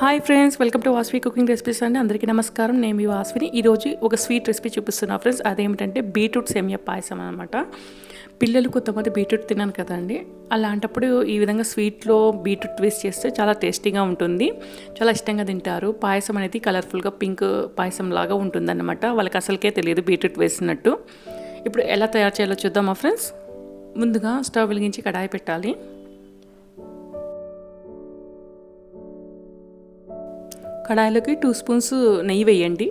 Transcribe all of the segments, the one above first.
Hi friends, welcome to Vasavi cooking recipes అండి. అందరికీ నమస్కారం. నేను మీ వాసవిని. ఈరోజు ఒక స్వీట్ రెసిపీ చూపిస్తున్నా ఫ్రెండ్స్. అదేమిటంటే బీట్రూట్ సెమియా పాయసం అనమాట. పిల్లలు కొంతమంది బీట్రూట్ తినను కదండి. అలాంటప్పుడు ఈ విధంగా స్వీట్లో బీట్రూట్ వేస్ట్ చేస్తే చాలా టేస్టీగా ఉంటుంది. చాలా ఇష్టంగా తింటారు. పాయసం అనేది కలర్ఫుల్గా పింక్ పాయసం లాగా ఉంటుందన్నమాట. వాళ్ళకి అసలుకే తెలియదు బీట్రూట్ వేసినట్టు. ఇప్పుడు ఎలా తయారు చేయాలో చూద్దామా ఫ్రెండ్స్. ముందుగా స్టవ్ వెలిగించి కడాయి పెట్టాలి. కడాయిలోకి 2 స్పూన్స్ నెయ్యి వేయండి.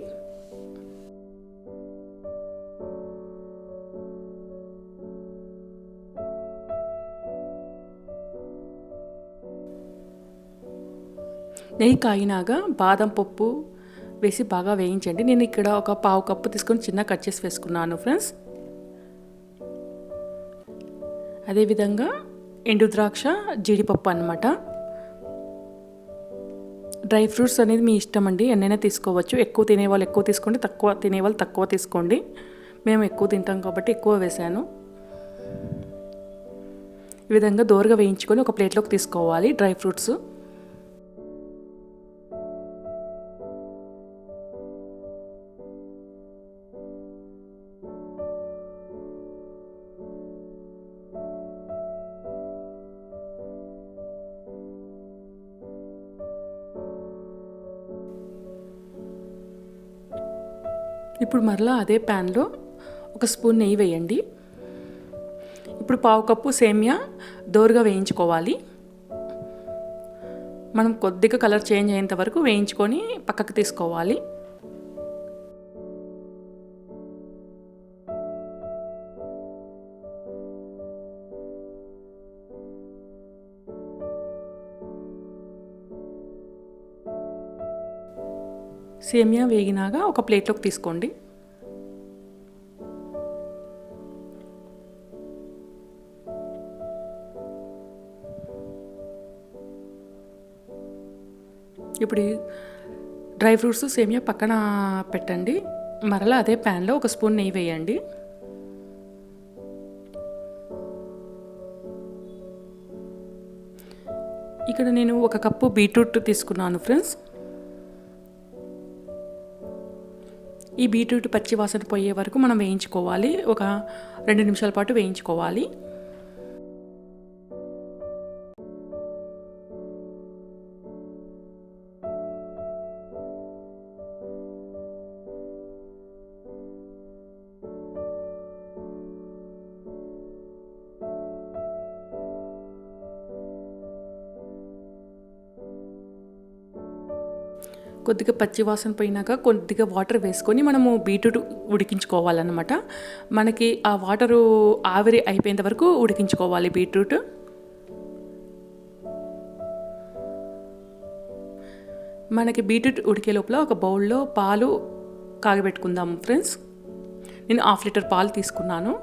నెయ్యి కాగినాక బాదం పప్పు వేసి బాగా వేయించండి. నేను ఇక్కడ ఒక పావు కప్పు తీసుకొని చిన్న కట్ చేసి వేసుకున్నాను ఫ్రెండ్స్. అదేవిధంగా ఎండు ద్రాక్ష, జీడిపప్పు అన్నమాట. డ్రై ఫ్రూట్స్ అనేది మీ ఇష్టం అండి, ఎన్నైనా తీసుకోవచ్చు. ఎక్కువ తినేవాళ్ళు ఎక్కువ తీసుకోండి, తక్కువ తినేవాళ్ళు తక్కువ తీసుకోండి. మేము ఎక్కువ తింటాం కాబట్టి ఎక్కువ వేసాను. ఈ విధంగా దోరగా వేయించుకొని ఒక ప్లేట్లోకి తీసుకోవాలి డ్రై ఫ్రూట్స్. ఇప్పుడు మరలా అదే ప్యాన్లో ఒక స్పూన్ నెయ్యి వేయండి. ఇప్పుడు పావు కప్పు సేమియా దోరగా వేయించుకోవాలి. మనం కొద్దిగా కలర్ చేంజ్ అయ్యేంత వరకు వేయించుకొని పక్కకు తీసుకోవాలి. సేమియా వేగినాక ఒక ప్లేట్లోకి తీసుకోండి. ఇప్పుడు డ్రై ఫ్రూట్స్ సేమియా పక్కన పెట్టండి. మరలా అదే ప్యాన్లో ఒక స్పూన్ నెయ్యి వేయండి. ఇక్కడ నేను ఒక కప్పు బీట్రూట్ తీసుకున్నాను ఫ్రెండ్స్. ఈ బీట్రూట్ పచ్చి వాసన పోయే వరకు మనం వేయించుకోవాలి. ఒక 2 నిమిషాల పాటు వేయించుకోవాలి. కొద్దిగా పచ్చి వాసన పోయినాక కొద్దిగా వాటర్ వేసుకొని మనము బీట్రూట్ ఉడికించుకోవాలన్నమాట. మనకి ఆ వాటరు ఆవిరి అయిపోయేంత వరకు ఉడికించుకోవాలి బీట్రూట్. మనకి బీట్రూట్ ఉడికే లోపల ఒక బౌల్లో పాలు కాగబెట్టుకుందాం ఫ్రెండ్స్. నేను 1/2 లీటర్ పాలు తీసుకున్నాను.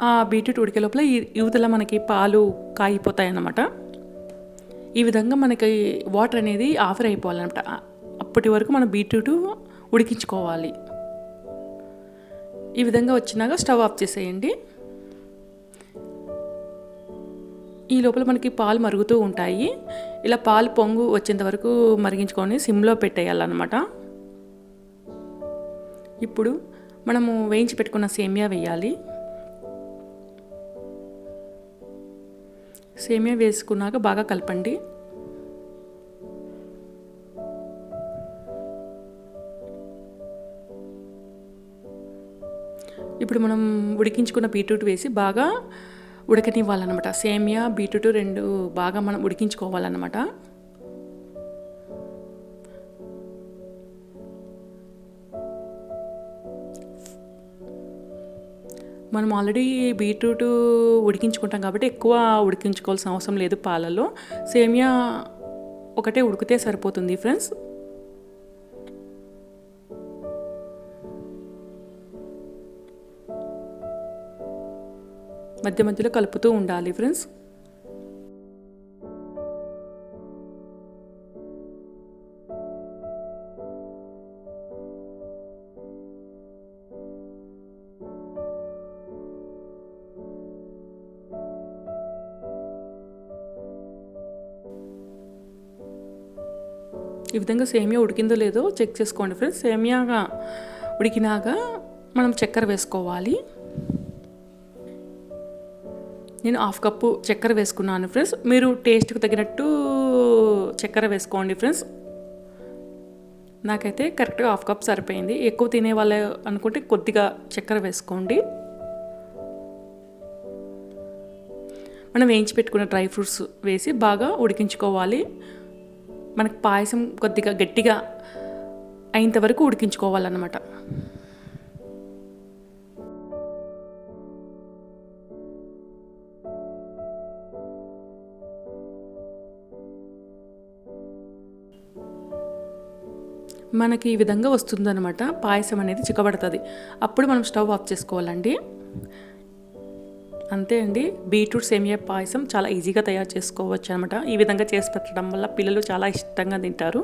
ఆ బీట్రూట్ ఉడికే లోపల యువతల మనకి పాలు కాగిపోతాయి అన్నమాట. ఈ విధంగా మనకి వాటర్ అనేది ఆవిరి అయిపోవాలన్నమాట. అప్పటి వరకు మనం బీట్రూట్ ఉడికించుకోవాలి. ఈ విధంగా వచ్చినాక స్టవ్ ఆఫ్ చేసేయండి. ఈ లోపల మనకి పాలు మరుగుతూ ఉంటాయి. ఇలా పాలు పొంగు వచ్చేంత వరకు మరిగించుకొని సిమ్లో పెట్టేయాలన్నమాట. ఇప్పుడు మనము వేయించి పెట్టుకున్న సేమియా వేయాలి. సేమియా వేసుకున్నాక బాగా కలపండి. ఇప్పుడు మనం ఉడికించుకున్న బీట్రూట్ వేసి బాగా ఉడకనివ్వాలన్నమాట. సేమియా బీట్రూట్ 2 బాగా మనం ఉడికించుకోవాలన్నమాట. మనం ఆల్రెడీ బీట్రూట్ ఉడికించుకుంటాం కాబట్టి ఎక్కువ ఉడికించుకోవాల్సిన అవసరం లేదు పాలలో. సేమియా ఒకటే ఉడికితే సరిపోతుంది ఫ్రెండ్స్. మధ్య మధ్యలో కలుపుతూ ఉండాలి ఫ్రెండ్స్. ఈ విధంగా సేమియా ఉడికిందో లేదో చెక్ చేసుకోండి ఫ్రెండ్స్. సేమియాగా ఉడికినాక మనం చక్కెర వేసుకోవాలి. నేను 1/2 కప్పు చక్కెర వేసుకున్నాను ఫ్రెండ్స్. మీరు టేస్ట్కి తగినట్టు చక్కెర వేసుకోండి ఫ్రెండ్స్. నాకైతే కరెక్ట్గా 1/2 కప్ సరిపోయింది. ఎక్కువ తినే వాళ్ళు అనుకుంటే కొద్దిగా చక్కెర వేసుకోండి. మనం వేయించి పెట్టుకున్న డ్రై ఫ్రూట్స్ వేసి బాగా ఉడికించుకోవాలి. మనకు పాయసం కొద్దిగా గట్టిగా అయినంత వరకు ఉడికించుకోవాలన్నమాట. మనకి ఈ విధంగా వస్తుందన్నమాట. పాయసం అనేది చిక్కబడుతుంది. అప్పుడు మనం స్టవ్ ఆఫ్ చేసుకోవాలండి. అంతే అండి. బీట్రూట్ సేమియా పాయసం చాలా ఈజీగా తయారు చేసుకోవచ్చు అనమాట. ఈ విధంగా చేసి పెట్టడం వల్ల పిల్లలు చాలా ఇష్టంగా తింటారు.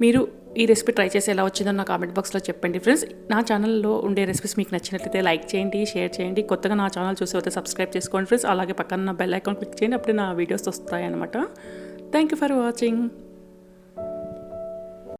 మీరు ఈ రెసిపీ ట్రై చేసి ఎలా వచ్చిందో నా కామెంట్ బాక్స్లో చెప్పండి ఫ్రెండ్స్. నా ఛానల్లో ఉండే రెసిపీస్ మీకు నచ్చినట్లయితే లైక్ చేయండి, షేర్ చేయండి. కొత్తగా నా ఛానల్ చూసి అయితే సబ్స్క్రైబ్ చేసుకోండి ఫ్రెండ్స్. అలాగే పక్కన బెల్ ఐకాన్ క్లిక్ చేయండి. అప్పుడు నా వీడియోస్ వస్తాయి అనమాట. Thank you for watching.